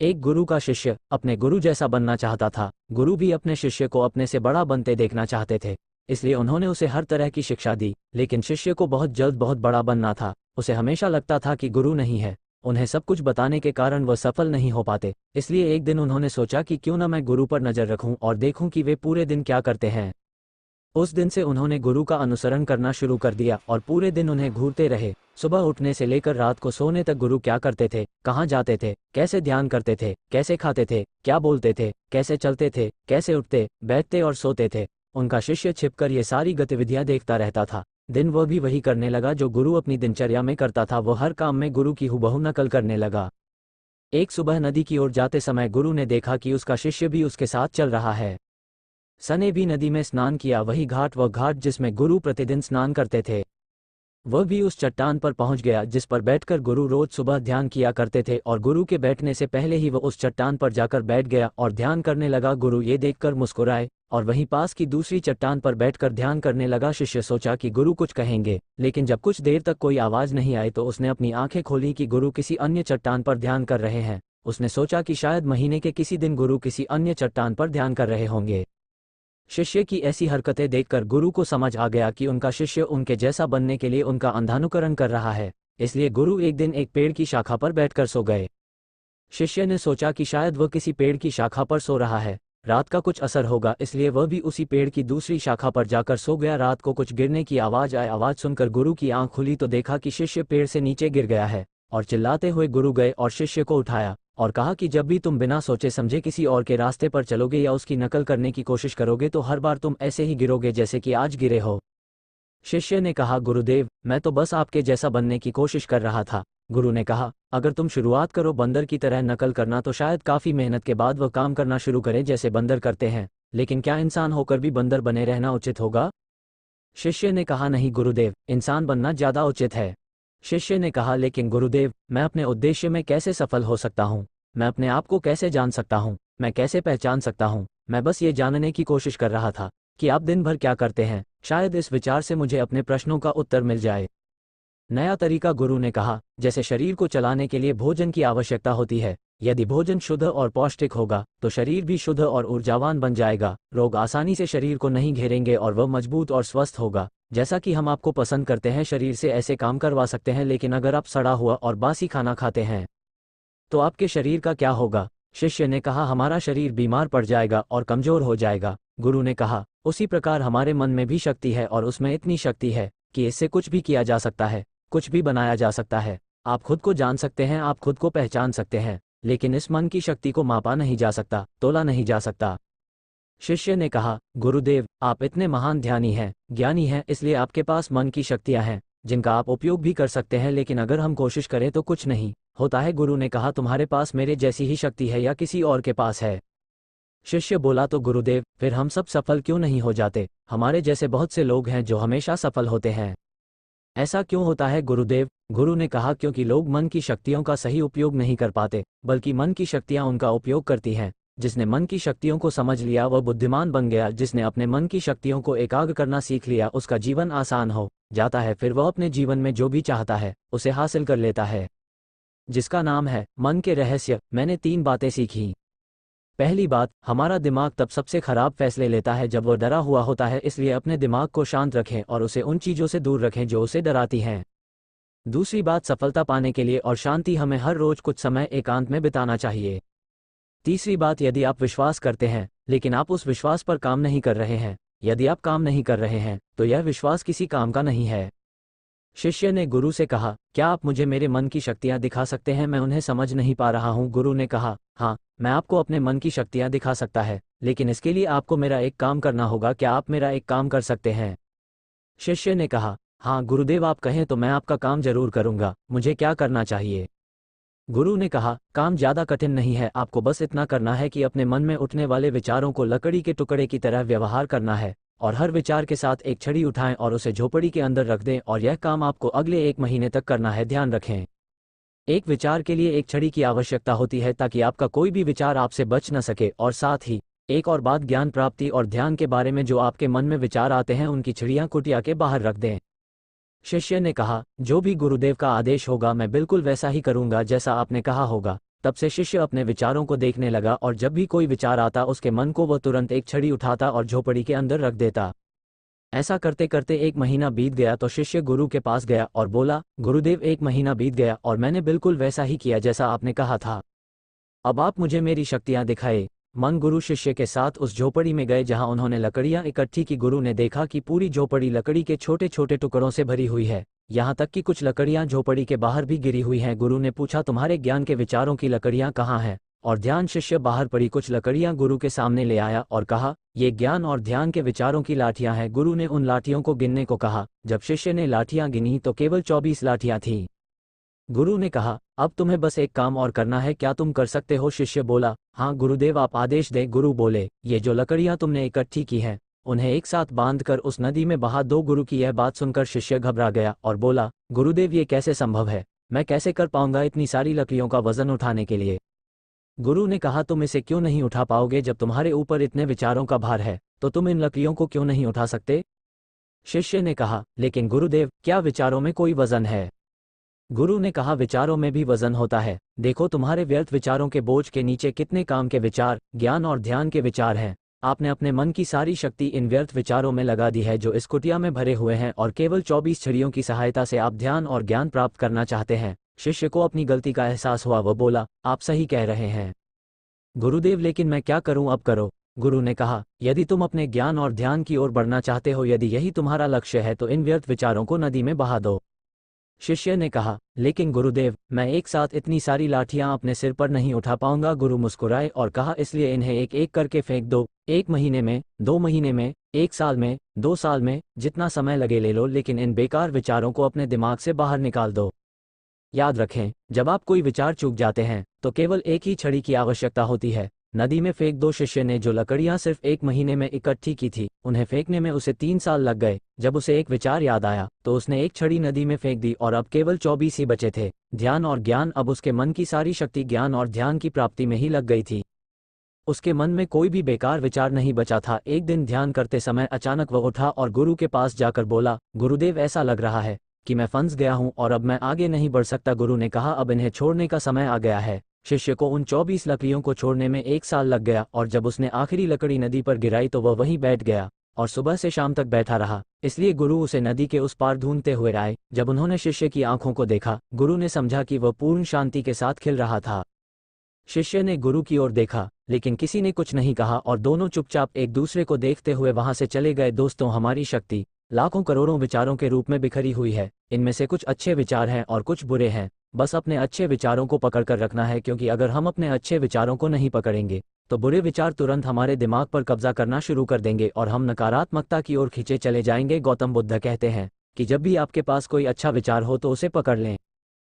एक गुरु का शिष्य अपने गुरु जैसा बनना चाहता था। गुरु भी अपने शिष्य को अपने से बड़ा बनते देखना चाहते थे, इसलिए उन्होंने उसे हर तरह की शिक्षा दी। लेकिन शिष्य को बहुत जल्द बहुत बड़ा बनना था। उसे हमेशा लगता था कि गुरु नहीं है। उन्हें सब कुछ बताने के कारण वह सफल नहीं हो पाते। इसलिए एक दिन उन्होंने सोचा कि क्यों न मैं गुरु पर नज़र रखूं और देखूं कि वे पूरे दिन क्या करते हैं। उस दिन से उन्होंने गुरु का अनुसरण करना शुरू कर दिया और पूरे दिन उन्हें घूरते रहे। सुबह उठने से लेकर रात को सोने तक गुरु क्या करते थे, कहाँ जाते थे, कैसे ध्यान करते थे, कैसे खाते थे, क्या बोलते थे, कैसे चलते थे, कैसे उठते बैठते और सोते थे, उनका शिष्य छिपकर ये सारी गतिविधियां देखता रहता था। दिन वह भी वही करने लगा जो गुरु अपनी दिनचर्या में करता था। वो हर काम में गुरु की हुबहू नकल करने लगा। एक सुबह नदी की ओर जाते समय गुरु ने देखा कि उसका शिष्य भी उसके साथ चल रहा है। सने भी नदी में स्नान किया, वही घाट वह घाट जिसमें गुरु प्रतिदिन स्नान करते थे। वह भी उस चट्टान पर पहुंच गया जिस पर बैठकर गुरु रोज सुबह ध्यान किया करते थे, और गुरु के बैठने से पहले ही वह उस चट्टान पर जाकर बैठ गया और ध्यान करने लगा। गुरु ये देखकर मुस्कुराए और वहीं पास की दूसरी चट्टान पर बैठकर ध्यान करने लगा। शिष्य सोचा कि गुरु कुछ कहेंगे, लेकिन जब कुछ देर तक कोई आवाज नहीं आई तो उसने अपनी आंखें खोली कि गुरु किसी अन्य चट्टान पर ध्यान कर रहे हैं। उसने सोचा कि शायद महीने के किसी दिन गुरु किसी अन्य चट्टान पर ध्यान कर रहे होंगे। शिष्य की ऐसी हरकतें देखकर गुरु को समझ आ गया कि उनका शिष्य उनके जैसा बनने के लिए उनका अंधानुकरण कर रहा है। इसलिए गुरु एक दिन एक पेड़ की शाखा पर बैठकर सो गए। शिष्य ने सोचा कि शायद वह किसी पेड़ की शाखा पर सो रहा है, रात का कुछ असर होगा, इसलिए वह भी उसी पेड़ की दूसरी शाखा पर जाकर सो गया। रात को कुछ गिरने की आवाज आई। आवाज सुनकर गुरु की आंख खुली तो देखा कि शिष्य पेड़ से नीचे गिर गया है, और चिल्लाते हुए गुरु गए और शिष्य को उठाया और कहा कि जब भी तुम बिना सोचे समझे किसी और के रास्ते पर चलोगे या उसकी नकल करने की कोशिश करोगे तो हर बार तुम ऐसे ही गिरोगे जैसे कि आज गिरे हो। शिष्य ने कहा, गुरुदेव, मैं तो बस आपके जैसा बनने की कोशिश कर रहा था। गुरु ने कहा, अगर तुम शुरुआत करो बंदर की तरह नकल करना तो शायद काफी मेहनत के बाद वह काम करना शुरू करे जैसे बंदर करते हैं, लेकिन क्या इंसान होकर भी बंदर बने रहना उचित होगा? शिष्य ने कहा, नहीं गुरुदेव, इंसान बनना ज्यादा उचित है। शिष्य ने कहा, लेकिन गुरुदेव, मैं अपने उद्देश्य में कैसे सफल हो सकता हूँ? मैं अपने आप को कैसे जान सकता हूँ? मैं कैसे पहचान सकता हूँ? मैं बस ये जानने की कोशिश कर रहा था कि आप दिन भर क्या करते हैं। शायद इस विचार से मुझे अपने प्रश्नों का उत्तर मिल जाए। नया तरीका, गुरु ने कहा, जैसे शरीर को चलाने के लिए भोजन की आवश्यकता होती है। यदि भोजन शुद्ध और पौष्टिक होगा तो शरीर भी शुद्ध और ऊर्जावान बन जाएगा। रोग आसानी से शरीर को नहीं घेरेंगे और वह मजबूत और स्वस्थ होगा। जैसा कि हम आपको पसंद करते हैं, शरीर से ऐसे काम करवा सकते हैं, लेकिन अगर आप सड़ा हुआ और बासी खाना खाते हैं तो आपके शरीर का क्या होगा? शिष्य ने कहा, हमारा शरीर बीमार पड़ जाएगा और कमजोर हो जाएगा। गुरु ने कहा, उसी प्रकार हमारे मन में भी शक्ति है और उसमें इतनी शक्ति है कि इससे कुछ भी किया जा सकता है, कुछ भी बनाया जा सकता है। आप खुद को जान सकते हैं, आप खुद को पहचान सकते हैं, लेकिन इस मन की शक्ति को मापा नहीं जा सकता, तोला नहीं जा सकता। शिष्य ने कहा, गुरुदेव, आप इतने महान ध्यानी हैं, ज्ञानी हैं, इसलिए आपके पास मन की शक्तियां हैं जिनका आप उपयोग भी कर सकते हैं, लेकिन अगर हम कोशिश करें तो कुछ नहीं होता है। गुरु ने कहा, तुम्हारे पास मेरे जैसी ही शक्ति है या किसी और के पास है? शिष्य बोला, तो गुरुदेव, फिर हम सब सफल क्यों नहीं हो जाते? हमारे जैसे बहुत से लोग हैं जो हमेशा सफल होते हैं। ऐसा क्यों होता है गुरुदेव? गुरु ने कहा, क्योंकि लोग मन की शक्तियों का सही उपयोग नहीं कर पाते, बल्कि मन की शक्तियां उनका उपयोग करती हैं। जिसने मन की शक्तियों को समझ लिया वह बुद्धिमान बन गया। जिसने अपने मन की शक्तियों को एकाग्र करना सीख लिया उसका जीवन आसान हो जाता है। फिर वह अपने जीवन में जो भी चाहता है उसे हासिल कर लेता है, जिसका नाम है मन के रहस्य। मैंने 3 बातें सीखी। पहली बात, हमारा दिमाग तब सबसे खराब फैसले लेता है जब वह डरा हुआ होता है, इसलिए अपने दिमाग को शांत रखें और उसे उन चीज़ों से दूर रखें जो उसे डराती हैं। दूसरी बात, सफलता पाने के लिए और शांति हमें हर रोज कुछ समय एकांत में बिताना चाहिए। तीसरी बात, यदि आप विश्वास करते हैं लेकिन आप उस विश्वास पर काम नहीं कर रहे हैं, यदि आप काम नहीं कर रहे हैं तो यह विश्वास किसी काम का नहीं है। शिष्य ने गुरु से कहा, क्या आप मुझे मेरे मन की शक्तियां दिखा सकते हैं? मैं उन्हें समझ नहीं पा रहा हूं। गुरु ने कहा, हाँ, मैं आपको अपने मन की शक्तियां दिखा सकता है, लेकिन इसके लिए आपको मेरा एक काम करना होगा। क्या आप मेरा एक काम कर सकते हैं? शिष्य ने कहा, हाँ गुरुदेव, आप कहें तो मैं आपका काम जरूर करूंगा। मुझे क्या करना चाहिए? गुरु ने कहा, काम ज्यादा कठिन नहीं है, आपको बस इतना करना है कि अपने मन में उठने वाले विचारों को लकड़ी के टुकड़े की तरह व्यवहार करना है, और हर विचार के साथ एक छड़ी उठाएं और उसे झोपड़ी के अंदर रख दें, और यह काम आपको अगले 1 महीने तक करना है। ध्यान रखें, एक विचार के लिए एक छड़ी की आवश्यकता होती है ताकि आपका कोई भी विचार आपसे बच न सके। और साथ ही एक और बात, ज्ञान प्राप्ति और ध्यान के बारे में जो आपके मन में विचार आते हैं उनकी चिड़ियां कुटिया के बाहर रख दें। शिष्य ने कहा, जो भी गुरुदेव का आदेश होगा मैं बिल्कुल वैसा ही करूंगा जैसा आपने कहा होगा। तब से शिष्य अपने विचारों को देखने लगा और जब भी कोई विचार आता उसके मन को वह तुरंत एक छड़ी उठाता और झोपड़ी के अंदर रख देता। ऐसा करते करते 1 महीना बीत गया तो शिष्य गुरु के पास गया और बोला, गुरुदेव 1 महीना बीत गया और मैंने बिल्कुल वैसा ही किया जैसा आपने कहा था। अब आप मुझे मेरी शक्तियां दिखाए। मन गुरु शिष्य के साथ उस झोपड़ी में गए जहां उन्होंने लकड़ियां इकट्ठी की। गुरु ने देखा कि पूरी झोपड़ी लकड़ी के छोटे छोटे टुकड़ों से भरी हुई है, यहाँ तक कि कुछ लकड़ियां झोपड़ी के बाहर भी गिरी हुई हैं। गुरु ने पूछा, तुम्हारे ज्ञान के विचारों की लकड़ियां कहाँ हैं? और ध्यान शिष्य बाहर पड़ी कुछ लकड़ियां गुरु के सामने ले आया और कहा, ये ज्ञान और ध्यान के विचारों की लाठियां हैं। गुरु ने उन लाठियों को गिनने को कहा। जब शिष्य ने लाठियां गिनी तो केवल 24 लाठियां थीं। गुरु ने कहा, अब तुम्हें बस एक काम और करना है, क्या तुम कर सकते हो? शिष्य बोला, हाँ गुरुदेव, आप आदेश दें। गुरु बोले, ये जो लकड़ियां तुमने इकट्ठी की हैं उन्हें एक साथ बांधकर उस नदी में बहा दो। गुरु की यह बात सुनकर शिष्य घबरा गया और बोला, गुरुदेव ये कैसे संभव है? मैं कैसे कर पाऊंगा इतनी सारी लकड़ियों का वजन उठाने के लिए? गुरु ने कहा, तुम इसे क्यों नहीं उठा पाओगे? जब तुम्हारे ऊपर इतने विचारों का भार है तो तुम इन लकड़ियों को क्यों नहीं उठा सकते? शिष्य ने कहा, लेकिन गुरुदेव, क्या विचारों में कोई वजन है? गुरु ने कहा, विचारों में भी वजन होता है। देखो तुम्हारे व्यर्थ विचारों के बोझ के नीचे कितने काम के विचार, ज्ञान और ध्यान के विचार हैं। आपने अपने मन की सारी शक्ति इन व्यर्थ विचारों में लगा दी है जो इस कुटिया में भरे हुए हैं और केवल 24 छड़ियों की सहायता से आप ध्यान और ज्ञान प्राप्त करना चाहते हैं। शिष्य को अपनी गलती का एहसास हुआ। वह बोला, आप सही कह रहे हैं गुरुदेव, लेकिन मैं क्या करूं? अब करो। गुरु ने कहा, यदि तुम अपने ज्ञान और ध्यान की ओर बढ़ना चाहते हो, यदि यही तुम्हारा लक्ष्य है तो इन व्यर्थ विचारों को नदी में बहा दो। शिष्य ने कहा, लेकिन गुरुदेव, मैं एक साथ इतनी सारी लाठियां अपने सिर पर नहीं उठा पाऊंगा। गुरु मुस्कुराए और कहा, इसलिए इन्हें एक एक करके फेंक दो। 1 महीने में, 2 महीने में, 1 साल में, 2 साल में, जितना समय लगे ले लो, लेकिन इन बेकार विचारों को अपने दिमाग से बाहर निकाल दो। याद रखें, जब आप कोई विचार चूक जाते हैं तो केवल एक ही छड़ी की आवश्यकता होती है। नदी में फेंक दो। शिष्य ने जो लकड़ियां सिर्फ 1 महीने में इकट्ठी की थी उन्हें फेंकने में उसे 3 साल लग गए। जब उसे एक विचार याद आया तो उसने एक छड़ी नदी में फेंक दी और अब केवल 24 ही बचे थे। ध्यान और ज्ञान, अब उसके मन की सारी शक्ति ज्ञान और ध्यान की प्राप्ति में ही लग गई थी। उसके मन में कोई भी बेकार विचार नहीं बचा था। एक दिन ध्यान करते समय अचानक वह उठा और गुरु के पास जाकर बोला, गुरुदेव, ऐसा लग रहा है कि मैं फंस गया हूं और अब मैं आगे नहीं बढ़ सकता। गुरु ने कहा, अब इन्हें छोड़ने का समय आ गया है। शिष्य को उन 24 लकड़ियों को छोड़ने में 1 साल लग गया और जब उसने आखिरी लकड़ी नदी पर गिराई तो वह वहीं बैठ गया और सुबह से शाम तक बैठा रहा। इसलिए गुरु उसे नदी के उस पार ढूंढते हुए आए। जब उन्होंने शिष्य की आंखों को देखा, गुरु ने समझा कि वह पूर्ण शांति के साथ खिल रहा था। शिष्य ने गुरु की ओर देखा लेकिन किसी ने कुछ नहीं कहा और दोनों चुपचाप एक दूसरे को देखते हुए वहां से चले गए। दोस्तों, हमारी शक्ति लाखों करोड़ों विचारों के रूप में बिखरी हुई है। इनमें से कुछ अच्छे विचार हैं और कुछ बुरे हैं। बस अपने अच्छे विचारों को पकड़ कर रखना है, क्योंकि अगर हम अपने अच्छे विचारों को नहीं पकड़ेंगे तो बुरे विचार तुरंत हमारे दिमाग पर कब्जा करना शुरू कर देंगे और हम नकारात्मकता की ओर खींचे चले जाएंगे। गौतम बुद्ध कहते हैं कि जब भी आपके पास कोई अच्छा विचार हो तो उसे पकड़ लें।